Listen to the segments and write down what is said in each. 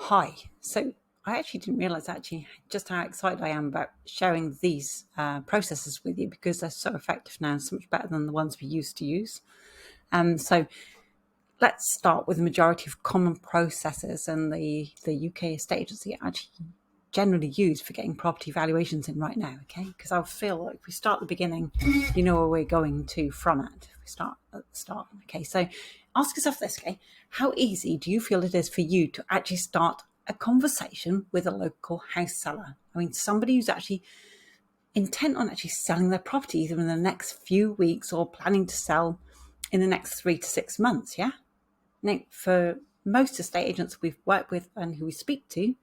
Hi. So I actually didn't realize just how excited I am about sharing these processes with you because they're so effective now and so much better than the ones we used to use. So let's start with the majority of common processes and the UK estate agency actually generally use for getting property valuations in right now, okay? Because I feel like if we start at the beginning, you know where we're going to from it. If we start at the start, okay? So ask yourself this, okay? How easy do you feel it is for you to actually start a conversation with a local house seller? I mean, somebody who's actually intent on actually selling their property either in the next few weeks or planning to sell in the next 3 to 6 months, yeah? Now, for most estate agents we've worked with and who we speak to,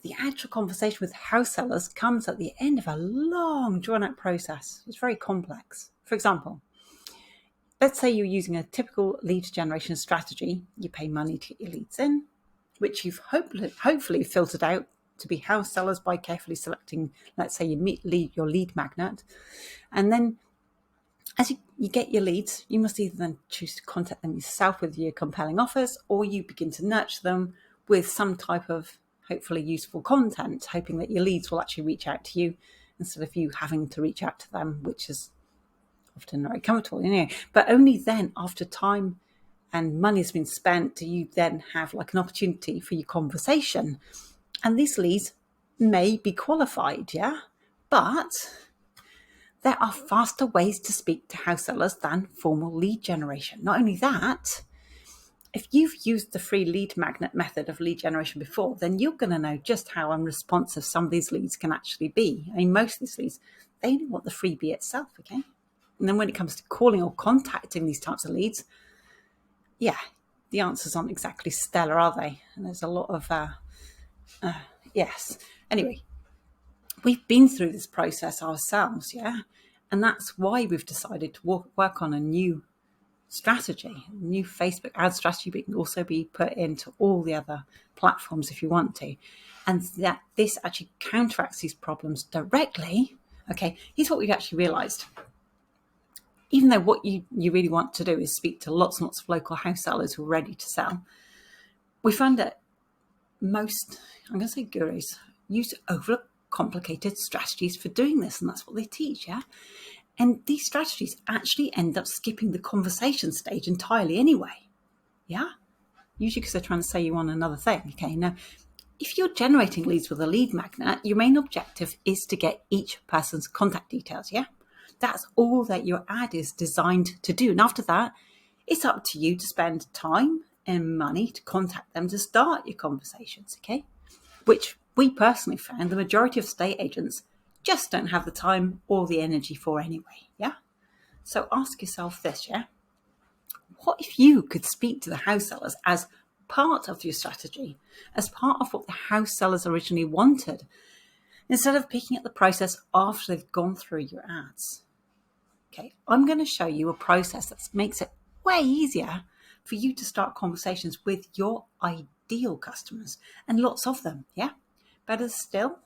the actual conversation with house sellers comes at the end of a long, drawn-out process. It's very complex. For example, let's say you're using a typical lead generation strategy. You pay money to get your leads in, which you've hopefully filtered out to be house sellers by carefully selecting, let's say, your lead magnet. And then as you get your leads, you must either then choose to contact them yourself with your compelling offers, or you begin to nurture them with some type of hopefully useful content, hoping that your leads will actually reach out to you instead of you having to reach out to them, which is often very comfortable, But only then, after time and money has been spent, do you then have like an opportunity for your conversation. And these leads may be qualified, yeah? But there are faster ways to speak to house sellers than formal lead generation. Not only that, if you've used the free lead magnet method of lead generation before, then you're going to know just how unresponsive some of these leads can actually be. I mean, most of these leads, they only want the freebie itself, okay? And then when it comes to calling or contacting these types of leads, yeah, the answers aren't exactly stellar, are they? And there's a lot of, yes. Anyway, we've been through this process ourselves, yeah? And that's why we've decided to work on a new strategy, new Facebook ad strategy, but it can also be put into all the other platforms if you want to. And that this actually counteracts these problems directly. Okay, here's what we've actually realized. Even though what you really want to do is speak to lots and lots of local house sellers who are ready to sell, we found that most, I'm going to say gurus, use overcomplicated strategies for doing this, and that's what they teach, yeah? And these strategies actually end up skipping the conversation stage entirely anyway, yeah? Usually because they're trying to say you want another thing, okay? Now, if you're generating leads with a lead magnet, your main objective is to get each person's contact details, yeah? That's all that your ad is designed to do. And after that, it's up to you to spend time and money to contact them to start your conversations, okay? Which we personally found the majority of estate agents just don't have the time or the energy for anyway, yeah? So ask yourself this, yeah? What if you could speak to the house sellers as part of your strategy, as part of what the house sellers originally wanted, instead of picking up the process after they've gone through your ads? Okay, I'm going to show you a process that makes it way easier for you to start conversations with your ideal customers, and lots of them, yeah? Better still,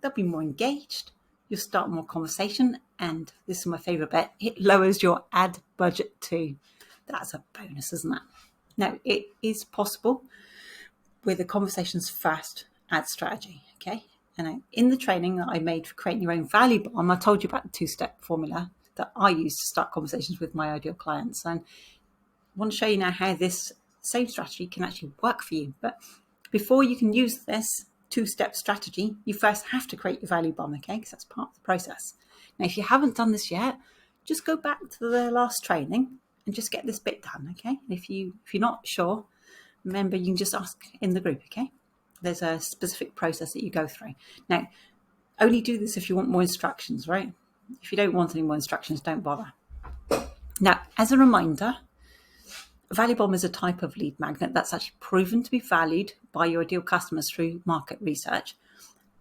they'll be more engaged, you'll start more conversation, and this is my favorite bit, it lowers your ad budget too. That's a bonus, isn't it? Now, it is possible with a conversations first ad strategy, okay? And in the training that I made for creating your own value bomb, I told you about the two-step formula that I use to start conversations with my ideal clients. And I want to show you now how this same strategy can actually work for you. But before you can use this two-step strategy, you first have to create your value bomb, okay? Because that's part of the process. Now, if you haven't done this yet, just go back to the last training and just get this bit done, okay? And if you're not sure, remember, you can just ask in the group, okay? There's a specific process that you go through. Now, only do this if you want more instructions, right? If you don't want any more instructions, don't bother. Now, as a reminder, a value bomb is a type of lead magnet that's actually proven to be valued by your ideal customers through market research.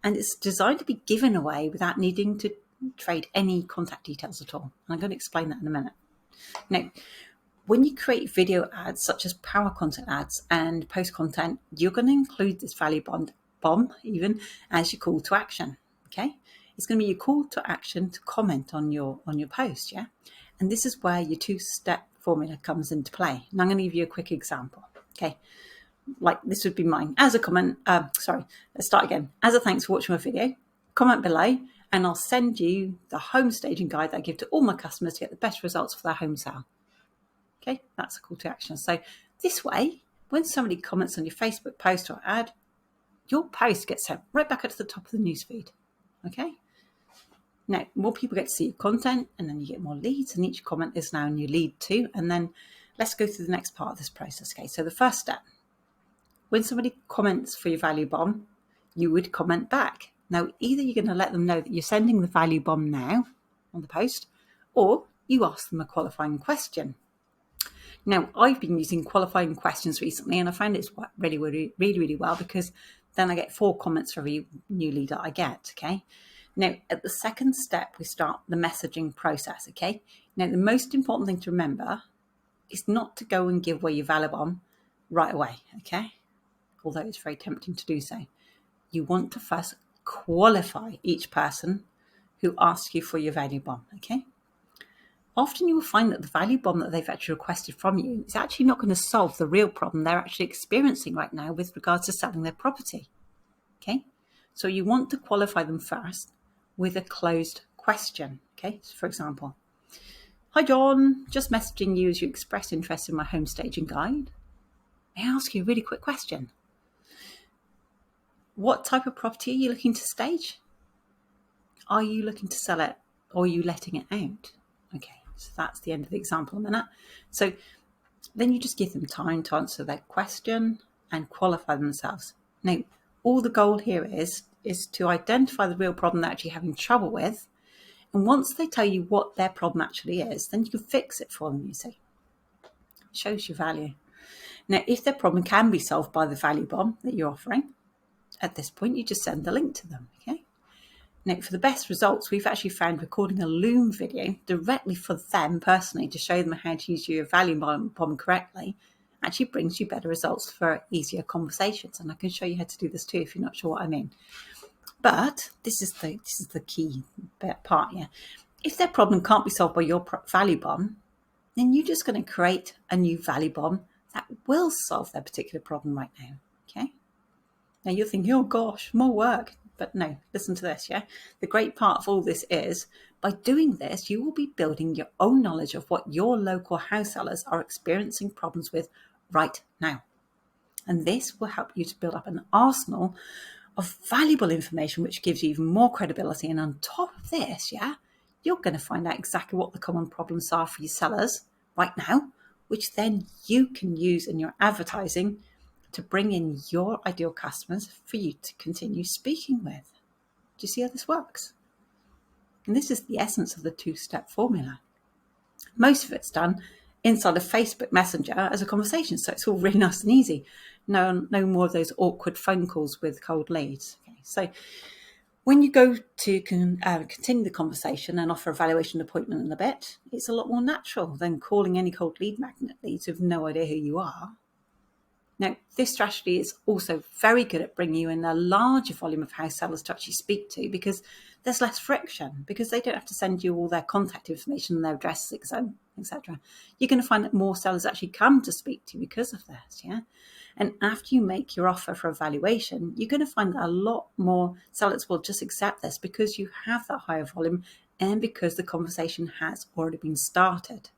And it's designed to be given away without needing to trade any contact details at all. And I'm going to explain that in a minute. Now, when you create video ads, such as power content ads and post content, you're going to include this value bomb even as your call to action, okay? It's going to be your call to action to comment on your post, yeah? And this is where your two-step formula comes into play. And I'm going to give you a quick example, okay? like this would be mine. As a comment, let's start again. As a thanks for watching my video, comment below and I'll send you the home staging guide that I give to all my customers to get the best results for their home sale. Okay, that's a call to action. So this way, when somebody comments on your Facebook post or ad, your post gets sent right back up to the top of the newsfeed. Okay. Now, more people get to see your content and then you get more leads, and each comment is now a new lead too. And then let's go through the next part of this process. Okay, so the first step, when somebody comments for your value bomb, you would comment back. Now, either you're going to let them know that you're sending the value bomb now on the post, or you ask them a qualifying question. Now, I've been using qualifying questions recently, and I find it's really well, because then I get 4 comments for every new lead that I get. Okay. Now, at the second step, we start the messaging process. Okay. Now, the most important thing to remember is not to go and give away your value bomb right away. Okay. Although it's very tempting to do so. You want to first qualify each person who asks you for your value bomb. Okay. Often you will find that the value bomb that they've actually requested from you is actually not going to solve the real problem they're actually experiencing right now with regards to selling their property. Okay, so you want to qualify them first with a closed question. Okay, so for example, hi John, just messaging you as you expressed interest in my home staging guide. May I ask you a really quick question? What type of property are you looking to stage? Are you looking to sell it, or are you letting it out? Okay. So that's the end of the example in a minute. So then you just give them time to answer their question and qualify themselves. Now, all the goal here is to identify the real problem they're actually having trouble with. And once they tell you what their problem actually is, then you can fix it for them, you see. It shows your value. Now, if their problem can be solved by the value bomb that you're offering, at this point, you just send the link to them, okay? Now, for the best results, we've actually found recording a Loom video directly for them personally to show them how to use your value bomb correctly actually brings you better results for easier conversations. And I can show you how to do this too if you're not sure what I mean. But this is the key part here. If their problem can't be solved by your value bomb, then you're just going to create a new value bomb that will solve their particular problem right now. Okay. Now you're thinking, oh gosh, more work. But no, listen to this, yeah? The great part of all this is, by doing this, you will be building your own knowledge of what your local house sellers are experiencing problems with right now. And this will help you to build up an arsenal of valuable information, which gives you even more credibility. And on top of this, yeah, you're going to find out exactly what the common problems are for your sellers right now, which then you can use in your advertising to bring in your ideal customers for you to continue speaking with. Do you see how this works? And this is the essence of the 2-step formula. Most of it's done inside of Facebook Messenger as a conversation, so it's all really nice and easy. No more of those awkward phone calls with cold leads. Okay, so when you go to continue the conversation and offer a valuation appointment in a bit, it's a lot more natural than calling any cold lead magnet leads with no idea who you are. Now, this strategy is also very good at bringing you in a larger volume of house sellers to actually speak to, because there's less friction, because they don't have to send you all their contact information, their addresses, etc. You're going to find that more sellers actually come to speak to you because of this, yeah? And after you make your offer for evaluation, you're going to find that a lot more sellers will just accept this because you have that higher volume and because the conversation has already been started.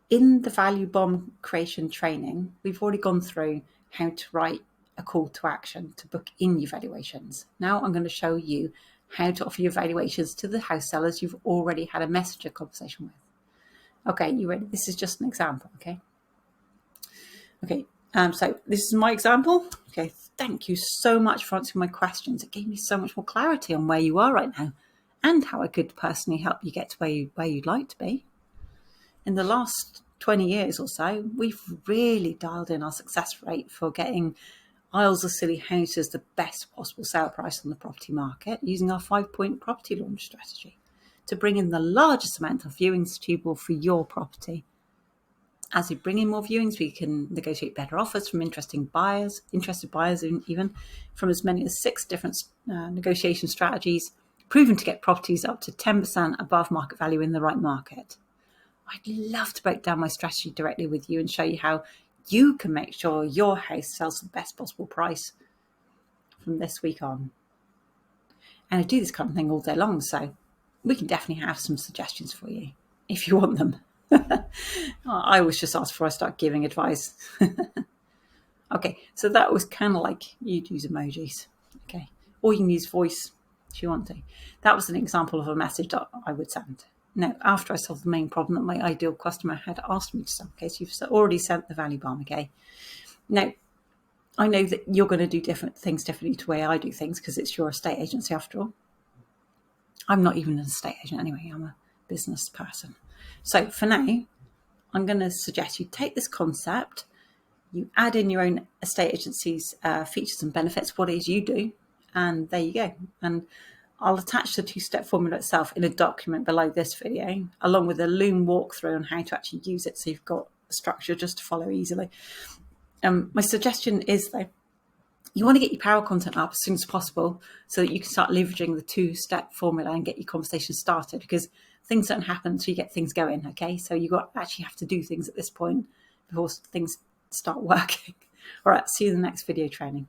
In the value bomb creation training, we've already gone through how to write a call to action to book in your valuations. Now I'm going to show you how to offer your valuations to the house sellers you've already had a messenger conversation with. Okay, you ready? This is just an example, okay? Okay, so this is my example. Okay, thank you so much for answering my questions. It gave me so much more clarity on where you are right now and how I could personally help you get to where you'd like to be. In the last 20 years or so, we've really dialed in our success rate for getting Isles of Scilly houses the best possible sale price on the property market using our 5-point property launch strategy to bring in the largest amount of viewings achievable for your property. As we bring in more viewings, we can negotiate better offers from interested buyers, even from as many as 6 different negotiation strategies, proven to get properties up to 10% above market value in the right market. I'd love to break down my strategy directly with you and show you how you can make sure your house sells for the best possible price from this week on. And I do this kind of thing all day long, so we can definitely have some suggestions for you if you want them. I always just ask before I start giving advice. Okay, so that was kind of like you'd use emojis. Okay, or you can use voice if you want to. That was an example of a message that I would send. Now, after I solved the main problem that my ideal customer had asked me to solve, okay, so you've already sent the value bomb, okay. Now, I know that you're going to do different things differently to the way I do things because it's your estate agency after all. I'm not even an estate agent anyway, I'm a business person. So for now, I'm going to suggest you take this concept, you add in your own estate agency's features and benefits, what it is you do, and there you go. And I'll attach the two-step formula itself in a document below this video, along with a Loom walkthrough on how to actually use it so you've got a structure just to follow easily. My suggestion is, though, you want to get your power content up as soon as possible so that you can start leveraging the two-step formula and get your conversation started, because things don't happen until you get things going, okay? So you actually have to do things at this point before things start working. All right, see you in the next video training.